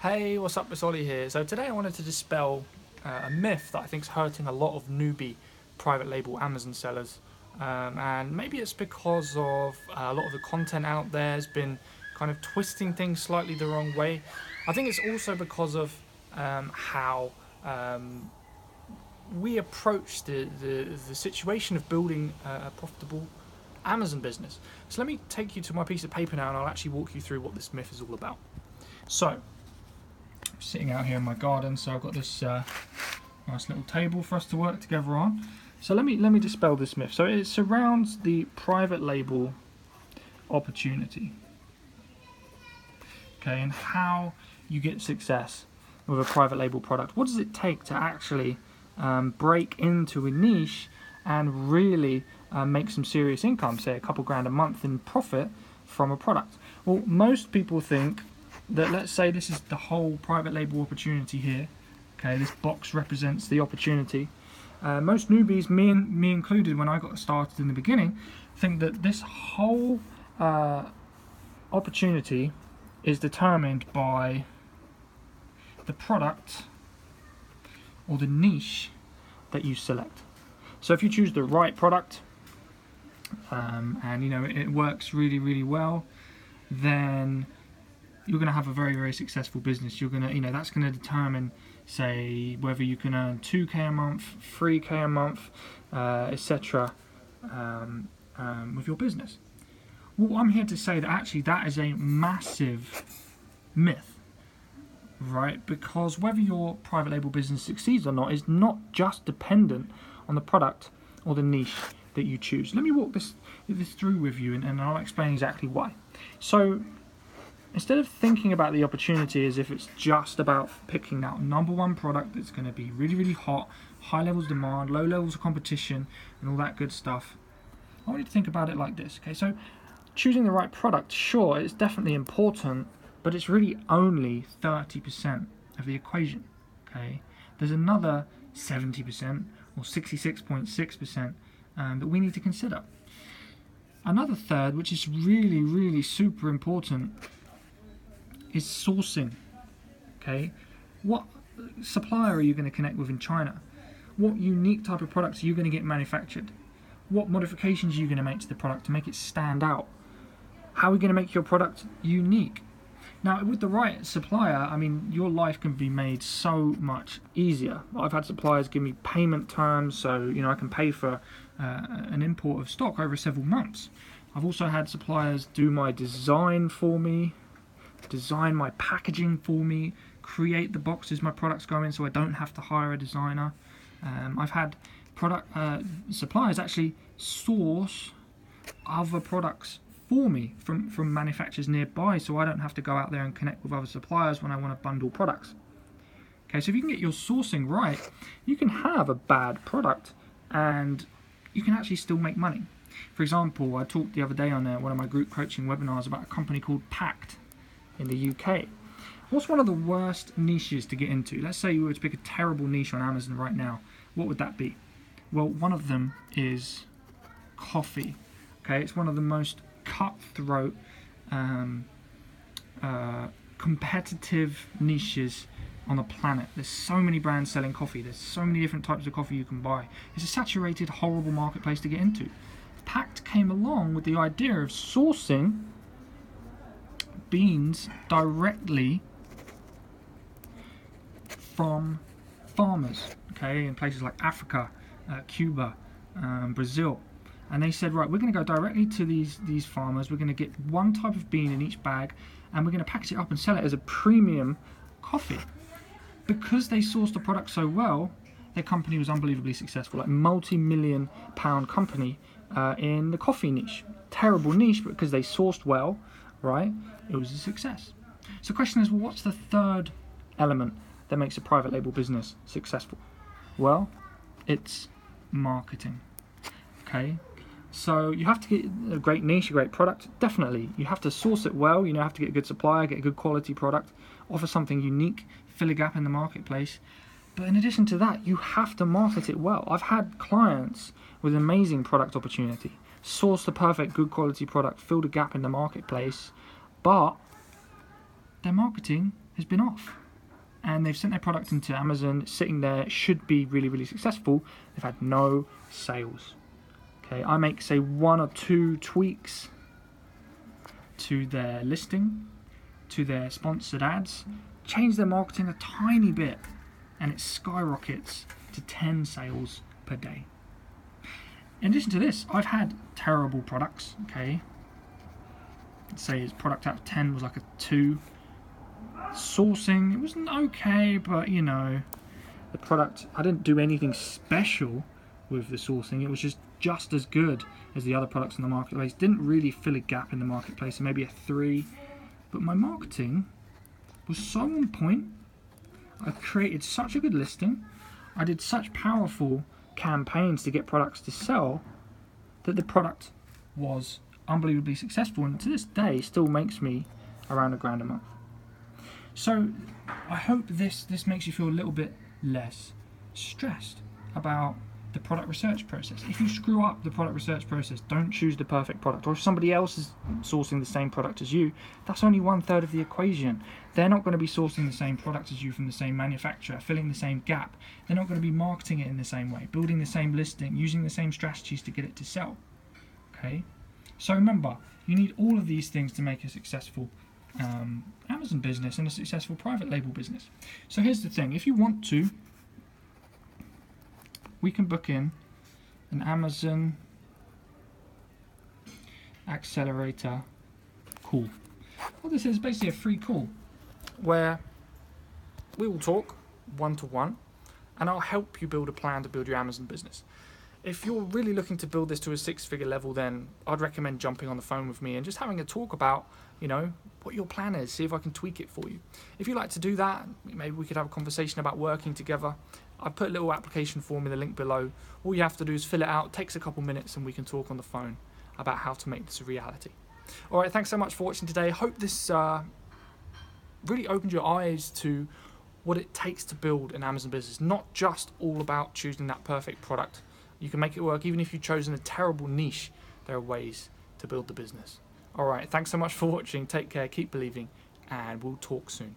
Hey, what's up? It's Ollie here. So today I wanted to dispel a myth that I think is hurting a lot of newbie private label Amazon sellers. And maybe it's because of a lot of the content out there has been kind of twisting things slightly the wrong way. I think it's also because of how we approach the situation of building a profitable Amazon business. So let me take you to my piece of paper now and I'll actually walk you through what this myth is all about. So, sitting out here in my garden, so I've got this nice little table for us to work together on. So let me dispel this myth. So it surrounds the private label opportunity, okay, and how you get success with a private label product. What does it take to actually break into a niche and really make some serious income, say a couple grand a month in profit from a product? Well, most people think that, let's say this is the whole private label opportunity here, okay, this box represents the opportunity. Most newbies, me included when I got started in the beginning, think that this whole opportunity is determined by the product or the niche that you select. So if you choose the right product and you know it works really well, then you're going to have a very successful business. You're going to, that's going to determine, say, whether you can earn 2k a month, 3k a month, etc. With your business. Well, I'm here to say that actually that is a massive myth, right? Because whether your private label business succeeds or not is not just dependent on the product or the niche that you choose. Let me walk this through with you, and I'll explain exactly why. So, instead of thinking about the opportunity as if it's just about picking out number one product that's going to be really hot, high levels of demand, low levels of competition, and all that good stuff, I want you to think about it like this. Okay, so choosing the right product, sure, it's definitely important, but it's really only 30% of the equation. Okay, there's another 70% or 66.6% that we need to consider. Another third, which is really super important, is sourcing. Okay, what supplier are you going to connect with in China? What unique type of products are you going to get manufactured? What modifications are you going to make to the product to make it stand out? How are you going to make your product unique? Now, with the right supplier, I mean, your life can be made so much easier. I've had suppliers give me payment terms, so I can pay for an import of stock over several months. I've also had suppliers do my design for me, design my packaging for me, create the boxes my products go in so I don't have to hire a designer. I've had suppliers actually source other products for me from manufacturers nearby so I don't have to go out there and connect with other suppliers when I want to bundle products. Okay, so if you can get your sourcing right, you can have a bad product and you can actually still make money. For example, I talked the other day on one of my group coaching webinars about a company called Pact in the UK. What's one of the worst niches to get into? Let's say you were to pick a terrible niche on Amazon right now. What would that be? Well, one of them is coffee. Okay, it's one of the most cutthroat, competitive niches on the planet. There's so many brands selling coffee. There's so many different types of coffee you can buy. It's a saturated, horrible marketplace to get into. Pact came along with the idea of sourcing beans directly from farmers, okay, in places like Africa, Cuba, Brazil. And they said, right, we're going to go directly to these farmers. We're going to get one type of bean in each bag, and we're going to package it up and sell it as a premium coffee. Because they sourced the product so well, their company was unbelievably successful, like multi-million pound company in the coffee niche. Terrible niche, but because they sourced well, right, it was a success. So the question is, well, what's the third element that makes a private label business successful? Well, it's marketing. Okay, so you have to get a great niche, a great product, definitely. You have to source it well, you have to get a good supplier, get a good quality product, offer something unique, fill a gap in the marketplace. But in addition to that, you have to market it well. I've had clients with amazing product opportunity, sourced the perfect good quality product, filled a gap in the marketplace, but their marketing has been off. And they've sent their product into Amazon, it's sitting there, it should be really, really successful. They've had no sales. Okay, I make, say, 1 or 2 tweaks to their listing, to their sponsored ads, change their marketing a tiny bit, and it skyrockets to 10 sales per day. In addition to this, I've had terrible products, okay? Let's say his product out of 10 was like a 2. Sourcing, it wasn't okay, but you know, the product, I didn't do anything special with the sourcing. It was just as good as the other products in the marketplace. Didn't really fill a gap in the marketplace, so maybe a 3. But my marketing was so on point. I created such a good listing. I did such powerful campaigns to get products to sell that the product was unbelievably successful, and to this day still makes me around £1,000 a month. So I hope this makes you feel a little bit less stressed about the product research process. If you screw up the product research process, don't choose the perfect product. Or if somebody else is sourcing the same product as you, that's only 1/3 of the equation. They're not going to be sourcing the same product as you from the same manufacturer, filling the same gap. They're not going to be marketing it in the same way, building the same listing, using the same strategies to get it to sell. Okay? So remember, you need all of these things to make a successful Amazon business and a successful private label business. So here's the thing, if you want to, we can book in an Amazon accelerator call. Well, this is basically a free call where we will talk one-to-one and I'll help you build a plan to build your Amazon business. If you're really looking to build this to a 6-figure level, then I'd recommend jumping on the phone with me and just having a talk about, you know, what your plan is, see if I can tweak it for you. If you'd like to do that, maybe we could have a conversation about working together. I've put a little application form in the link below. All you have to do is fill it out, it takes a couple minutes, and we can talk on the phone about how to make this a reality. Alright, thanks so much for watching today. Hope this really opened your eyes to what it takes to build an Amazon business. Not just all about choosing that perfect product. You can make it work even if you've chosen a terrible niche. There are ways to build the business. Alright, thanks so much for watching. Take care, keep believing, and we'll talk soon.